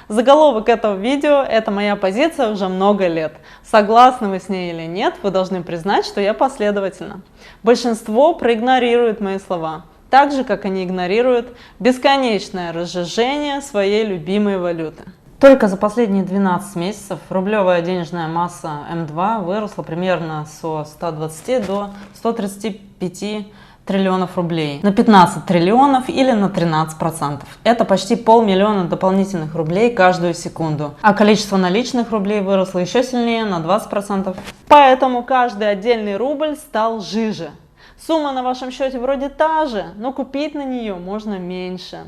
Заголовок этого видео – это моя позиция уже много лет. Согласны вы с ней или нет, вы должны признать, что я последовательна. Большинство проигнорирует мои слова, так же, как они игнорируют бесконечное разжижение своей любимой валюты. Только за последние 12 месяцев рублевая денежная масса М2 выросла примерно со 120 до 135 триллионов рублей, на 15 триллионов или на 13%. Это почти 500 000 дополнительных рублей каждую секунду. А количество наличных рублей выросло еще сильнее, на 20%. Поэтому каждый отдельный рубль стал жиже. Сумма на вашем счете вроде та же, но купить на нее можно меньше.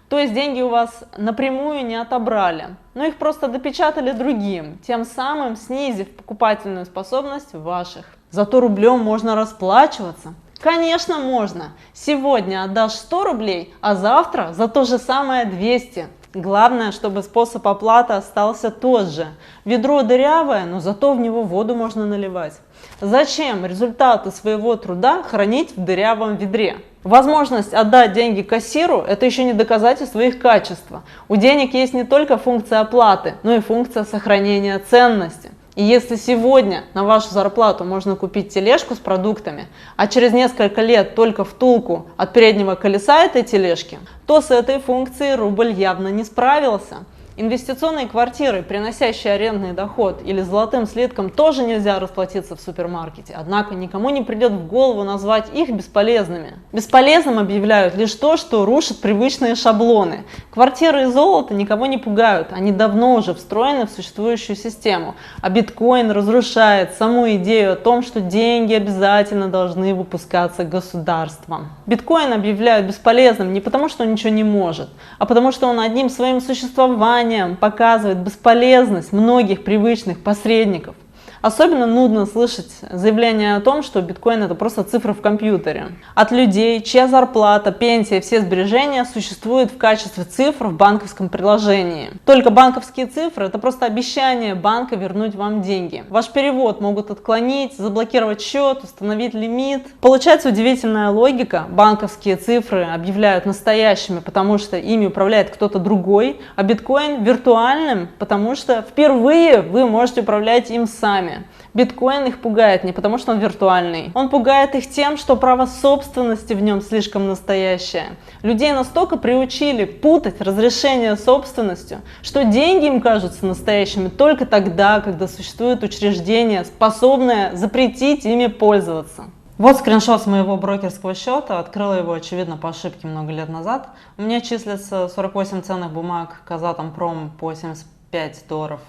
То есть деньги у вас напрямую не отобрали, но их просто допечатали другим, тем самым снизив покупательную способность ваших. Зато рублем можно расплачиваться. Конечно, можно. Сегодня отдашь 100 рублей, а завтра за то же самое 200. Главное, чтобы способ оплаты остался тот же. Ведро дырявое, но зато в него воду можно наливать. Зачем результаты своего труда хранить в дырявом ведре? Возможность отдать деньги кассиру – это еще не доказательство их качества. У денег есть не только функция оплаты, но и функция сохранения ценности. И если сегодня на вашу зарплату можно купить тележку с продуктами, а через несколько лет только втулку от переднего колеса этой тележки, то с этой функцией рубль явно не справился. Инвестиционные квартиры, приносящие арендный доход, или золотым слитком тоже нельзя расплатиться в супермаркете, однако никому не придет в голову назвать их бесполезными. Бесполезным объявляют лишь то, что рушит привычные шаблоны. Квартиры и золото никого не пугают, они давно уже встроены в существующую систему, а биткоин разрушает саму идею о том, что деньги обязательно должны выпускаться государством. Биткоин объявляют бесполезным не потому, что он ничего не может, а потому, что он одним своим существованием показывает бесполезность многих привычных посредников. Особенно нудно слышать заявление о том, что биткоин это просто цифры в компьютере. От людей, чья зарплата, пенсия, все сбережения существуют в качестве цифр в банковском приложении. Только банковские цифры это просто обещание банка вернуть вам деньги. Ваш перевод могут отклонить, заблокировать счет, установить лимит. Получается удивительная логика. Банковские цифры объявляют настоящими, потому что ими управляет кто-то другой, а биткоин виртуальным, потому что впервые вы можете управлять им сами. Биткоин их пугает не потому, что он виртуальный. Он пугает их тем, что право собственности в нем слишком настоящее. Людей настолько приучили путать разрешение собственностью, что деньги им кажутся настоящими только тогда, когда существует учреждение, способное запретить ими пользоваться. Вот скриншот с моего брокерского счета. Открыла его, очевидно, по ошибке много лет назад. У меня числится 48 ценных бумаг Казатомпром по $75.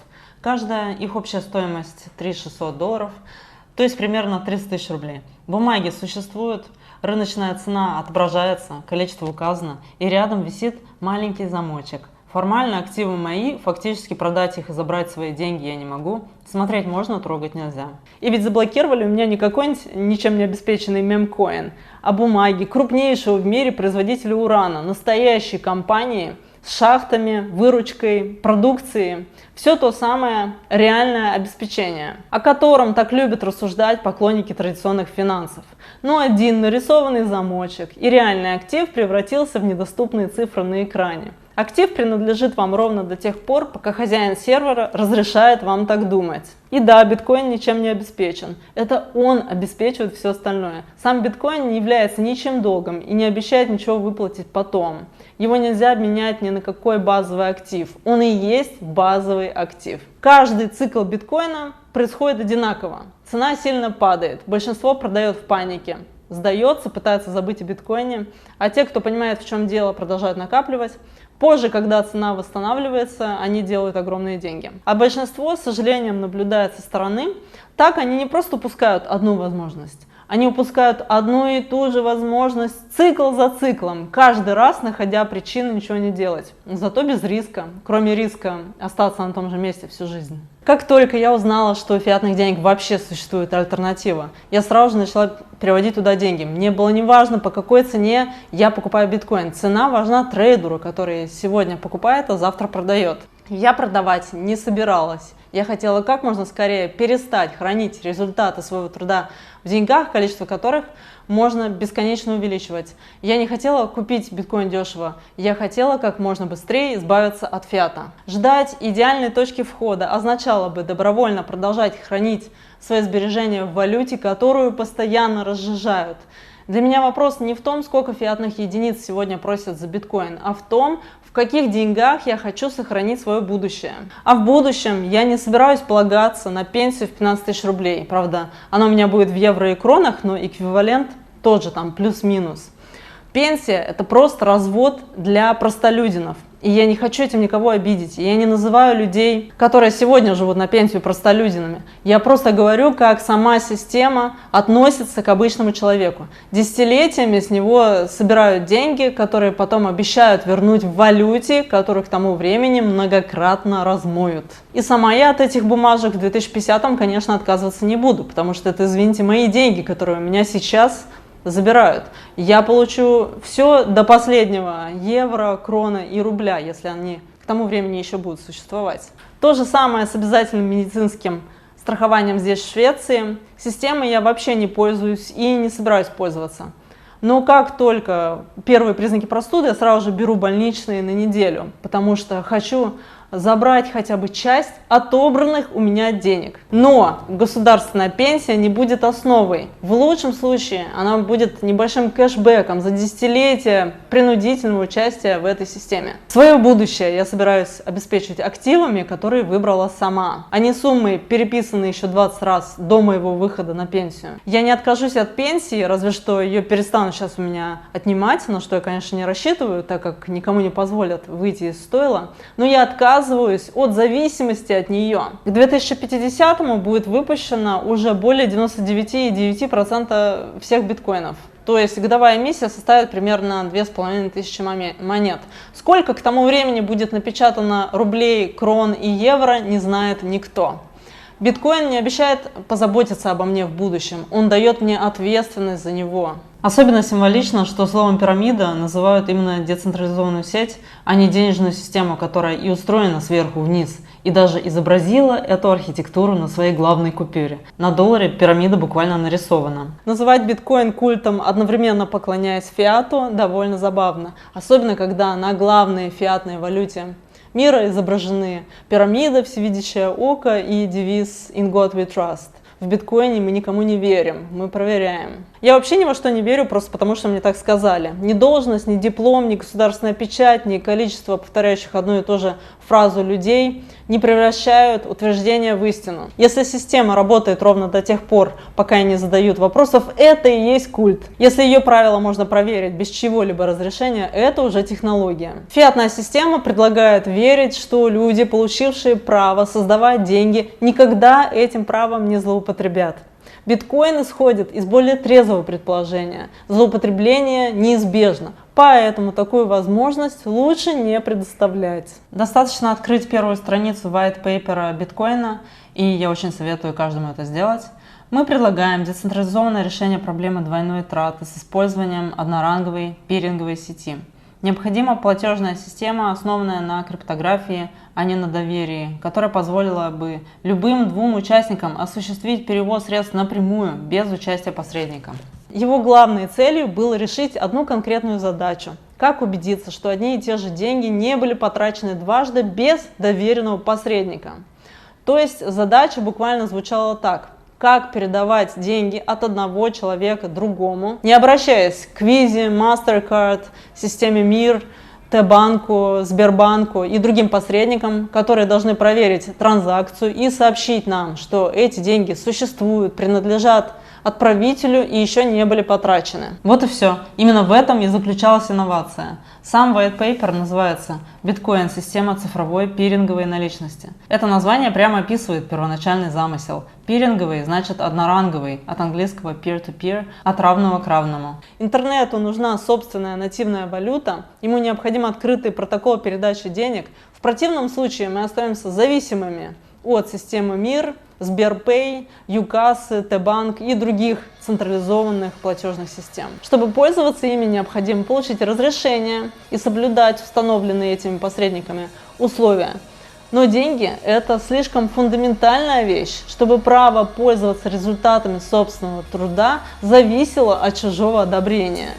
Каждая, их общая стоимость $3600, то есть примерно 30 000 рублей. Бумаги существуют, рыночная цена отображается, количество указано, и рядом висит маленький замочек. Формально активы мои, фактически продать их и забрать свои деньги я не могу. Смотреть можно, трогать нельзя. И ведь заблокировали у меня не какой-нибудь ничем не обеспеченный мемкоин, а бумаги крупнейшего в мире производителя урана, настоящей компании, с шахтами, выручкой, продукцией. Все то самое реальное обеспечение, о котором так любят рассуждать поклонники традиционных финансов. Но один нарисованный замочек и реальный актив превратился в недоступные цифры на экране. Актив принадлежит вам ровно до тех пор, пока хозяин сервера разрешает вам так думать. И да, биткоин ничем не обеспечен. Это он обеспечивает все остальное. Сам биткоин не является ничем долгом и не обещает ничего выплатить потом. Его нельзя обменять ни на какой базовый актив. Он и есть базовый актив. Каждый цикл биткоина происходит одинаково. Цена сильно падает. Большинство продает в панике. Сдается, пытается забыть о биткоине. А те, кто понимает, в чем дело, продолжают накапливать. Позже, когда цена восстанавливается, они делают огромные деньги. А большинство, с сожалением, наблюдает со стороны. Так они не просто упускают одну возможность. Они упускают одну и ту же возможность цикл за циклом, каждый раз находя причину ничего не делать. Зато без риска, кроме риска остаться на том же месте всю жизнь. Как только я узнала, что у фиатных денег вообще существует альтернатива, я сразу же начала переводить туда деньги. Мне было не важно, по какой цене я покупаю биткоин. Цена важна трейдеру, который сегодня покупает, а завтра продает. Я продавать не собиралась. Я хотела как можно скорее перестать хранить результаты своего труда в деньгах, количество которых можно бесконечно увеличивать. Я не хотела купить биткоин дешево, я хотела как можно быстрее избавиться от фиата. Ждать идеальной точки входа означало бы добровольно продолжать хранить свои сбережения в валюте, которую постоянно разжижают. Для меня вопрос не в том, сколько фиатных единиц сегодня просят за биткоин, а в том, в каких деньгах я хочу сохранить свое будущее. А в будущем я не собираюсь полагаться на пенсию в 15 тысяч рублей. Правда, она у меня будет в евро и кронах, но эквивалент тот же, там плюс-минус. Пенсия – это просто развод для простолюдинов. И я не хочу этим никого обидеть. Я не называю людей, которые сегодня живут на пенсию, простолюдинами. Я просто говорю, как сама система относится к обычному человеку. Десятилетиями с него собирают деньги, которые потом обещают вернуть в валюте, которую к тому времени многократно размоют. И сама я от этих бумажек в 2050-м, конечно, отказываться не буду, потому что это, извините, мои деньги, которые у меня сейчас забирают. Я получу все до последнего евро, крона и рубля, если они к тому времени еще будут существовать. То же самое с обязательным медицинским страхованием здесь, в Швеции. Системой я вообще не пользуюсь и не собираюсь пользоваться. Но как только первые признаки простуды, я сразу же беру больничные на неделю, потому что хочу забрать хотя бы часть отобранных у меня денег. Но государственная пенсия не будет основой. В лучшем случае она будет небольшим кэшбэком за десятилетия принудительного участия в этой системе. Свое будущее я собираюсь обеспечивать активами, которые выбрала сама, а не суммой, переписанной еще 20 раз до моего выхода на пенсию. Я не откажусь от пенсии, разве что ее перестанут сейчас у меня отнимать, на что я, конечно, не рассчитываю, так как никому не позволят выйти из стойла. Но я отказываюсь от зависимости от нее. К 2050-му будет выпущено уже более 99,9% всех биткоинов. То есть годовая эмиссия составит примерно 2500 монет. Сколько к тому времени будет напечатано рублей, крон и евро, не знает никто. Биткоин не обещает позаботиться обо мне в будущем, он дает мне ответственность за него. Особенно символично, что словом пирамида называют именно децентрализованную сеть, а не денежную систему, которая и устроена сверху вниз, и даже изобразила эту архитектуру на своей главной купюре. На долларе пирамида буквально нарисована. Называть биткоин культом, одновременно поклоняясь фиату, довольно забавно, особенно когда на главной фиатной валюте мира изображены пирамида, всевидящее око и девиз «In God we trust». В биткоине мы никому не верим, мы проверяем. Я вообще ни во что не верю, просто потому что мне так сказали. Ни должность, ни диплом, ни государственная печать, ни количество повторяющих одну и ту же фразу людей не превращают утверждение в истину. Если система работает ровно до тех пор, пока ей не задают вопросов, это и есть культ. Если ее правила можно проверить без чего-либо разрешения, это уже технология. Фиатная система предлагает верить, что люди, получившие право создавать деньги, никогда этим правом не злоупотребят. Биткоин исходит из более трезвого предположения. Злоупотребление неизбежно, поэтому такую возможность лучше не предоставлять. Достаточно открыть первую страницу white paper биткоина, и я очень советую каждому это сделать. Мы предлагаем децентрализованное решение проблемы двойной траты с использованием одноранговой пиринговой сети. Необходима платежная система, основанная на криптографии, а не на доверии, которая позволила бы любым двум участникам осуществить перевод средств напрямую, без участия посредника. Его главной целью было решить одну конкретную задачу. Как убедиться, что одни и те же деньги не были потрачены дважды без доверенного посредника. То есть задача буквально звучала так. Как передавать деньги от одного человека другому, не обращаясь к Visa, MasterCard, системе МИР, Т-банку, Сбербанку и другим посредникам, которые должны проверить транзакцию и сообщить нам, что эти деньги существуют, принадлежат отправителю и еще не были потрачены. Вот и все. Именно в этом и заключалась инновация. Сам white paper называется «Биткоин. Система цифровой пиринговой наличности». Это название прямо описывает первоначальный замысел. Пиринговый значит одноранговый, от английского peer-to-peer, от равного к равному. Интернету нужна собственная нативная валюта, ему необходим открытый протокол передачи денег. В противном случае мы остаемся зависимыми от системы МИР, Сберпэй, ЮКассы, Т-банк и других централизованных платежных систем. Чтобы пользоваться ими, необходимо получить разрешение и соблюдать установленные этими посредниками условия. Но деньги – это слишком фундаментальная вещь, чтобы право пользоваться результатами собственного труда зависело от чужого одобрения.